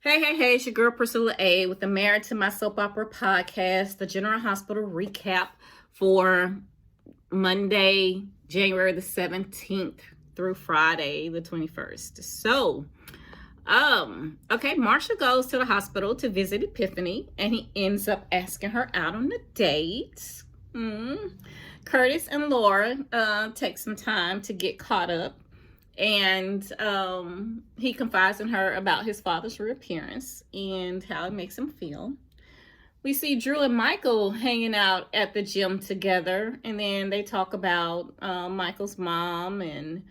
Hey, it's your girl Priscilla A with the Married to My Soap Opera podcast, the General Hospital recap for Monday, January the 17th through Friday, the 21st. So, Marsha goes to the hospital to visit Epiphany, and he ends up asking her out on a date. Curtis and Laura take some time to get caught up. And he confides in her about his father's reappearance and how it makes him feel. We see Drew and Michael hanging out at the gym together, and then they talk about Michael's mom and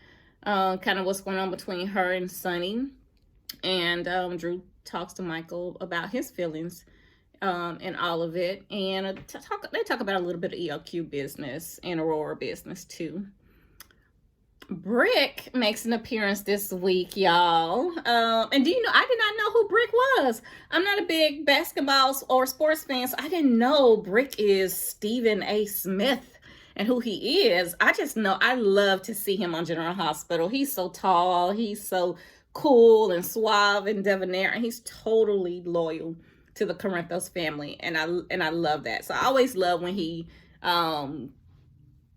kind of what's going on between her and Sonny. And Drew talks to Michael about his feelings and all of it. And they talk about a little bit of ELQ business and Aurora business too. Brick makes an appearance this week, y'all. And do you know, I did not know who Brick was. I'm not a big basketball or sports fan, so I didn't know Brick is Stephen A. Smith and who he is. I just know I love to see him on General Hospital. He's so tall. He's so cool and suave and debonair, and he's totally loyal to the Corinthos family. And I love that. So I always love when he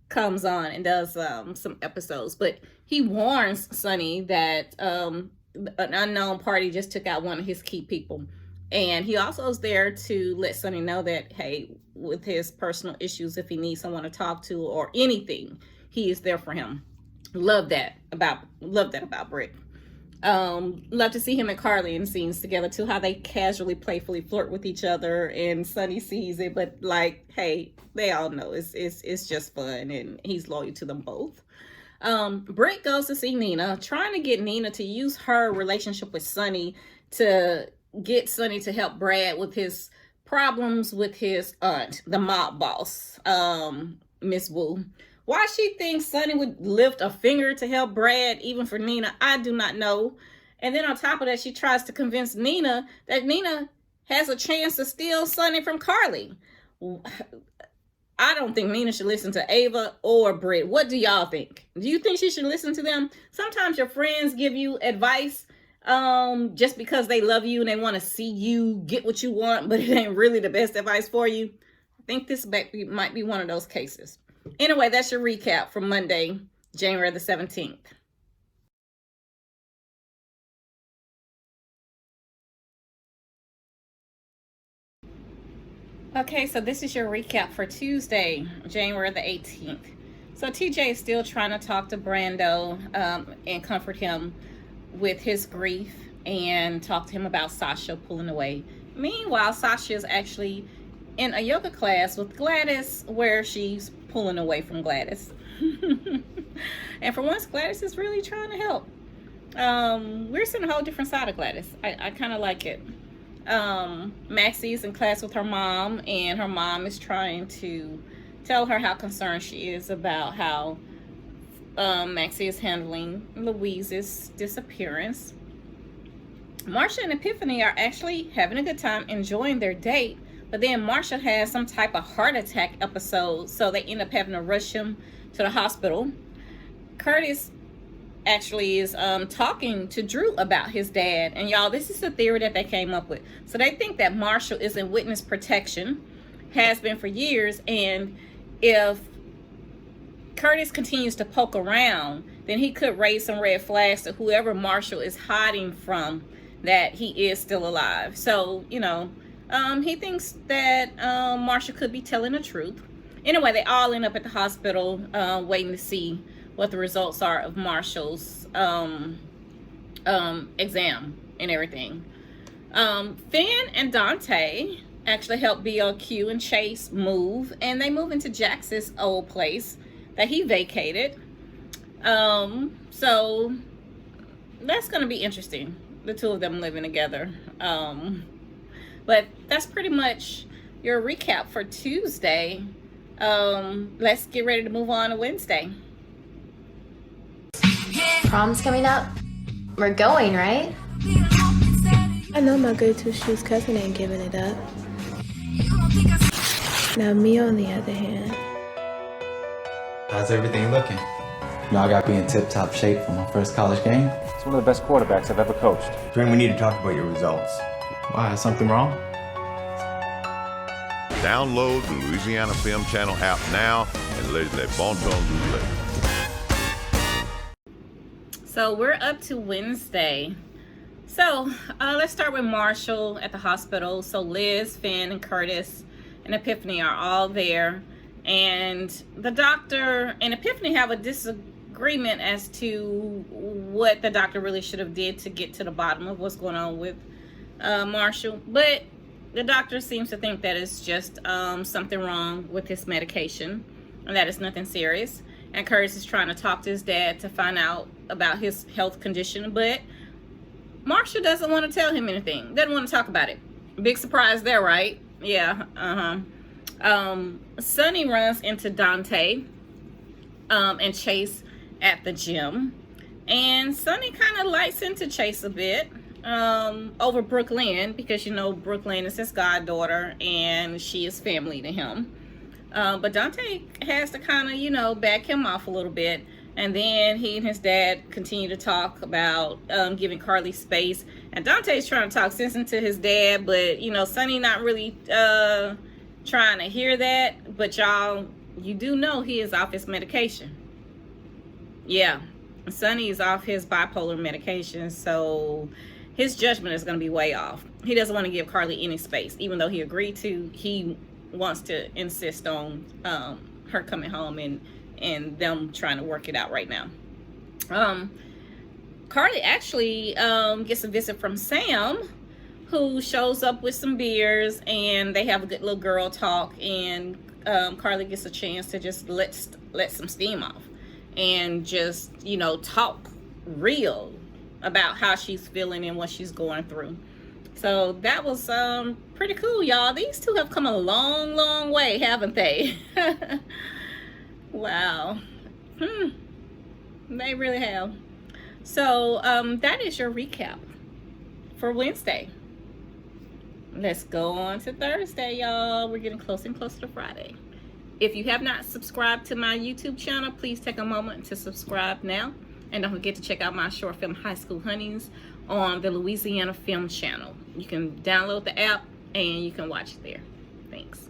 comes on and does some episodes, but he warns Sonny that an unknown party just took out one of his key people, and he also is there to let Sonny know that, hey, with his personal issues, if he needs someone to talk to or anything, he is there for him. Love that about Brick. Love to see him and Carly in scenes together too, how they casually playfully flirt with each other, and Sonny sees it, but like, hey, they all know it's just fun, and he's loyal to them both. Britt goes to see Nina, trying to get Nina to use her relationship with Sonny to get Sonny to help Brad with his problems with his aunt, the mob boss, Miss Wu. Why she thinks Sonny would lift a finger to help Brad, even for Nina, I do not know. And then on top of that, she tries to convince Nina that Nina has a chance to steal Sonny from Carly. I don't think Nina should listen to Ava or Britt. What do y'all think? Do you think she should listen to them? Sometimes your friends give you advice just because they love you and they want to see you get what you want, but it ain't really the best advice for you. I think this might be one of those cases. Anyway, that's your recap from Monday, January the 17th. Okay, so this is your recap for Tuesday, January the 18th. So TJ is still trying to talk to Brando and comfort him with his grief and talk to him about Sasha pulling away. Meanwhile, Sasha is actually in a yoga class with Gladys where she's pulling away from Gladys. And for once, Gladys is really trying to help. We're seeing a whole different side of Gladys. I kind of like it. Maxie is in class with her mom, and her mom is trying to tell her how concerned she is about how Maxie is handling Louise's disappearance. Marsha and Epiphany are actually having a good time, enjoying their date, but then Marsha has some type of heart attack episode, so they end up having to rush him to the hospital. Curtis actually is talking to Drew about his dad, and y'all, this is the theory that they came up with. So they think that Marshall is in witness protection, has been for years, and if Curtis continues to poke around, then he could raise some red flags to whoever Marshall is hiding from, that he is still alive. So, you know, he thinks that Marsha could be telling the truth. Anyway, they all end up at the hospital waiting to see what the results are of Marshall's exam and everything. Finn and Dante actually help BLQ and Chase move, and they move into Jax's old place that he vacated. So that's going to be interesting, the two of them living together. But that's pretty much your recap for Tuesday. Let's get ready to move on to Wednesday. Prom's coming up. We're going, right? I know my good two shoes cousin ain't giving it up. Now me on the other hand. How's everything looking? You know, I got to be in tip-top shape for my first college game. one of the best quarterbacks I've ever coached. Dwayne, we need to talk about your results. Why, is something wrong? Download the Louisiana Film Channel app now and let bon temps du play. So we're up to Wednesday. So let's start with Marshall at the hospital. So Liz, Finn, and Curtis and Epiphany are all there. And the doctor and Epiphany have a disagreement as to what the doctor really should have did to get to the bottom of what's going on with Marshall. But the doctor seems to think that it's just something wrong with his medication and that it's nothing serious. And Curtis is trying to talk to his dad to find out about his health condition, but Marshall doesn't want to tell him anything. Doesn't want to talk about it. Big surprise there, right? Yeah. Sonny runs into Dante and Chase at the gym, and Sonny kind of lights into Chase a bit over Brooklyn, because you know Brooklyn is his goddaughter and she is family to him. But Dante has to kind of, you know, back him off a little bit. And then he and his dad continue to talk about giving Carly space. And Dante's trying to talk sense into his dad, but, you know, Sonny not really trying to hear that. But y'all, you do know he is off his medication. Yeah, Sonny is off his bipolar medication, so his judgment is going to be way off. He doesn't want to give Carly any space, even though he agreed to. He wants to insist on her coming home and them trying to work it out right now. Carly actually gets a visit from Sam, who shows up with some beers, and they have a good little girl talk, and Carly gets a chance to just let some steam off and just, you know, talk real about how she's feeling and what she's going through. So that was pretty cool, y'all. These two have come a long, long way, haven't they? Wow. They really have. So that is your recap for Wednesday. Let's go on to Thursday, y'all. We're getting closer and closer to Friday. If you have not subscribed to my YouTube channel, please take a moment to subscribe now. And don't forget to check out my short film, High School Honeys, on the Louisiana Film Channel. You can download the app and you can watch it there. Thanks.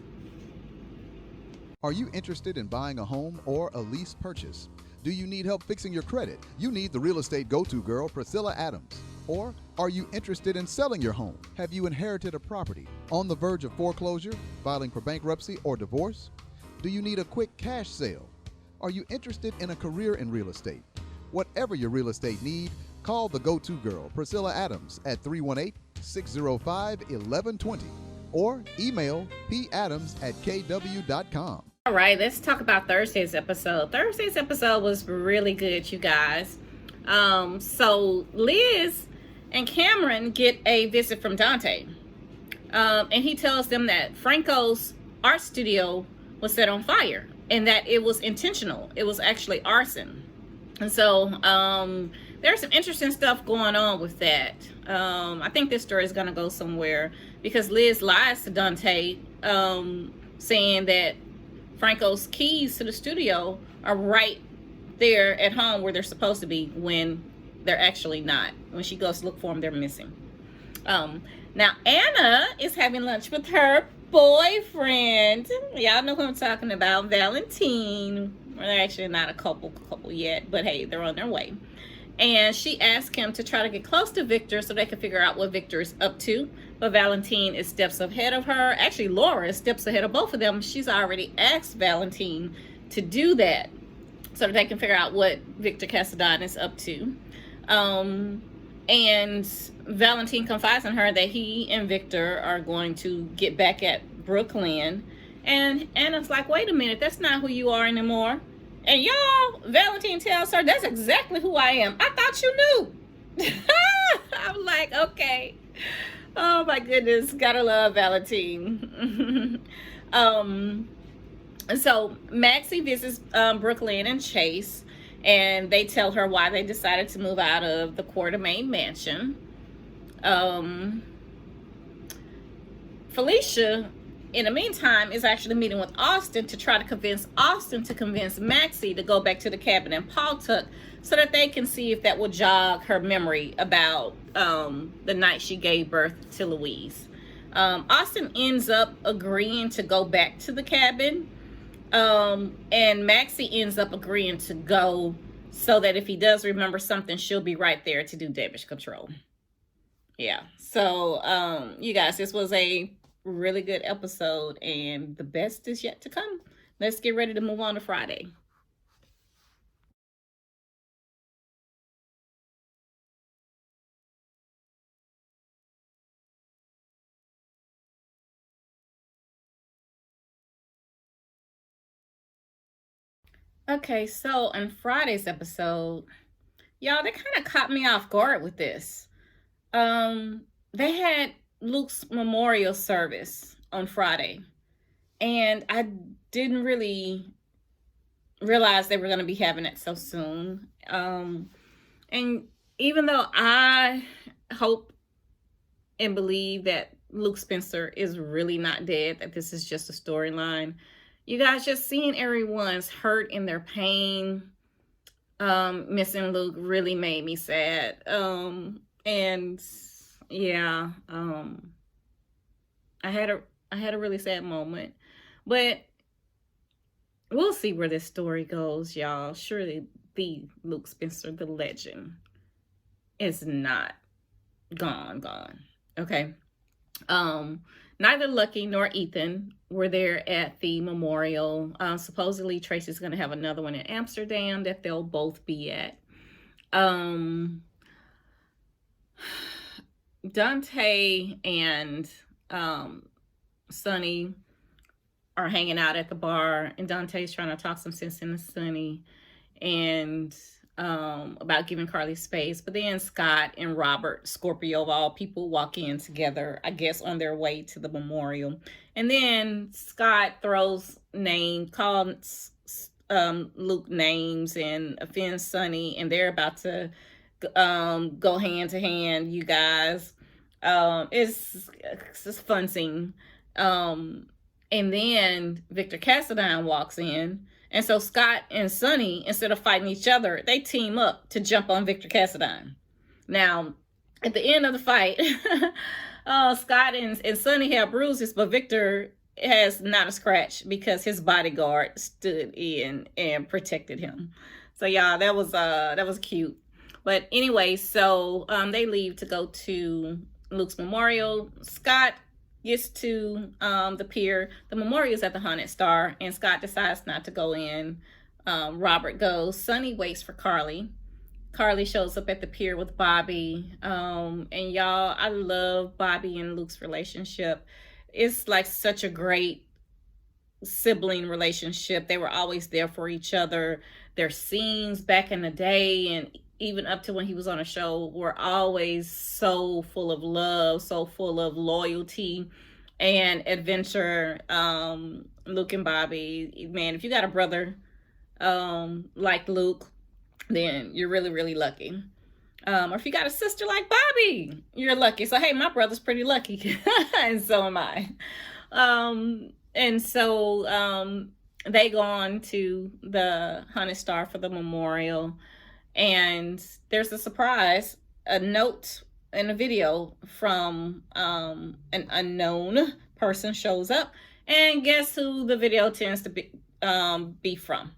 Are you interested in buying a home or a lease purchase? Do you need help fixing your credit? You need the real estate go-to girl, Priscilla Adams. Or are you interested in selling your home? Have you inherited a property on the verge of foreclosure, filing for bankruptcy or divorce? Do you need a quick cash sale? Are you interested in a career in real estate? Whatever your real estate need, call the go-to girl, Priscilla Adams, at 318-605-1120 or email padams@kw.com. All right, let's talk about Thursday's episode. Thursday's episode was really good, you guys. So Liz and Cameron get a visit from Dante. And he tells them that Franco's art studio was set on fire and that it was intentional. It was actually arson. And so there's some interesting stuff going on with that. I think this story is going to go somewhere because Liz lies to Dante, saying that Franco's keys to the studio are right there at home where they're supposed to be, when they're actually not. When she goes to look for them, they're missing. Now Anna is having lunch with her boyfriend. Y'all know who I'm talking about, Valentine. Well, they're actually not a couple yet, but hey, they're on their way. And she asked him to try to get close to Victor so they can figure out what Victor is up to. But Valentine is steps ahead of her. Actually, Laura is steps ahead of both of them. She's already asked Valentine to do that so that they can figure out what Victor Cassadine is up to. And Valentine confides in her that he and Victor are going to get back at Brooklyn. And Anna's like, wait a minute, that's not who you are anymore. And y'all, Valentine tells her, that's exactly who I am. I thought you knew. I'm like, okay. Oh my goodness, gotta love Valentine. So Maxie visits Brooklyn and Chase, and they tell her why they decided to move out of the Quartermaines mansion. Felicia in the meantime, is actually meeting with Austin to try to convince Austin to convince Maxie to go back to the cabin in Pawtuck so that they can see if that will jog her memory about the night she gave birth to Louise. Austin ends up agreeing to go back to the cabin, and Maxie ends up agreeing to go so that if he does remember something, she'll be right there to do damage control. Yeah, so you guys, this was a really good episode, and the best is yet to come. Let's get ready to move on to Friday. Okay, so in Friday's episode, y'all, they kind of caught me off guard with this. They had Luke's memorial service on Friday, and I didn't really realize they were going to be having it so soon. And even though I hope and believe that Luke Spencer is really not dead, that this is just a storyline, you guys, just seeing everyone's hurt and their pain, missing Luke really made me sad. And yeah, I had a really sad moment, but we'll see where this story goes, y'all. Surely the Luke Spencer, the legend, is not gone. Okay. Neither Lucky nor Ethan were there at the memorial. Supposedly Tracy's going to have another one in Amsterdam that they'll both be at. Dante and Sonny are hanging out at the bar, and Dante's trying to talk some sense into Sonny and about giving Carly space. But then Scott and Robert, Scorpio of all people, walk in together, I guess on their way to the memorial. And then Scott calls Luke names and offends Sonny, and they're about to go hand to hand, you guys. It's a fun scene. And then Victor Cassadine walks in, and so Scott and Sonny, instead of fighting each other, they team up to jump on Victor Cassadine. Now, at the end of the fight, Scott and Sonny have bruises, but Victor has not a scratch because his bodyguard stood in and protected him. So yeah, that was cute. But anyway, so they leave to go to Luke's memorial. Scott gets to the pier. The memorial is at the Haunted Star, and Scott decides not to go in. Robert goes. Sonny waits for Carly. Carly shows up at the pier with Bobby. And y'all, I love Bobby and Luke's relationship. It's like such a great sibling relationship. They were always there for each other. Their scenes back in the day and even up to when he was on a show were always so full of love, so full of loyalty and adventure. Luke and Bobby, man, if you got a brother like Luke, then you're really, really lucky. Or if you got a sister like Bobby, you're lucky. So, hey, my brother's pretty lucky, and so am I. And so they go on to the Haunted Star for the memorial, and there's a surprise, a note in a video from an unknown person shows up, and guess who the video tends to be from?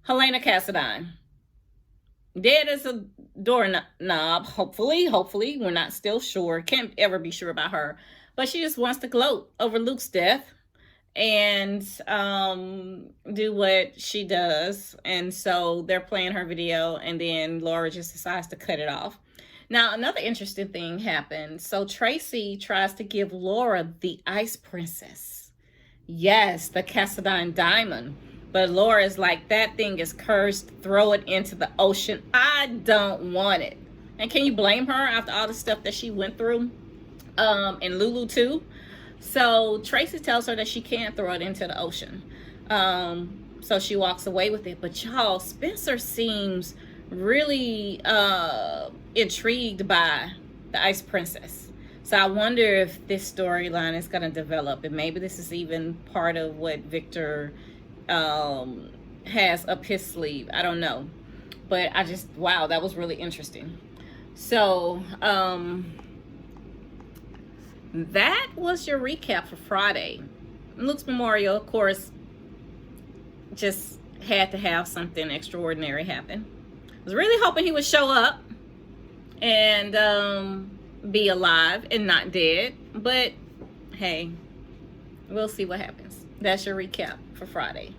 Helena Cassadine. Dead as a doorknob, hopefully. We're not still sure. Can't ever be sure about her. But she just wants to gloat over Luke's death and do what she does. And so they're playing her video, and then Laura just decides to cut it off. Now, another interesting thing happened. So Tracy tries to give Laura the Ice Princess. Yes, the Cassadine diamond. But Laura's like, that thing is cursed. Throw it into the ocean. I don't want it. And can you blame her after all the stuff that she went through? And Lulu too. So Tracy tells her that she can't throw it into the ocean. So she walks away with it. But y'all, Spencer seems really intrigued by the Ice Princess. So I wonder if this storyline is going to develop, and maybe this is even part of what Victor has up his sleeve. I don't know. But I just, wow, that was really interesting. So that was your recap for Friday. Luke's Memorial, of course, just had to have something extraordinary happen. I was really hoping he would show up and be alive and not dead. But hey, we'll see what happens. That's your recap for Friday.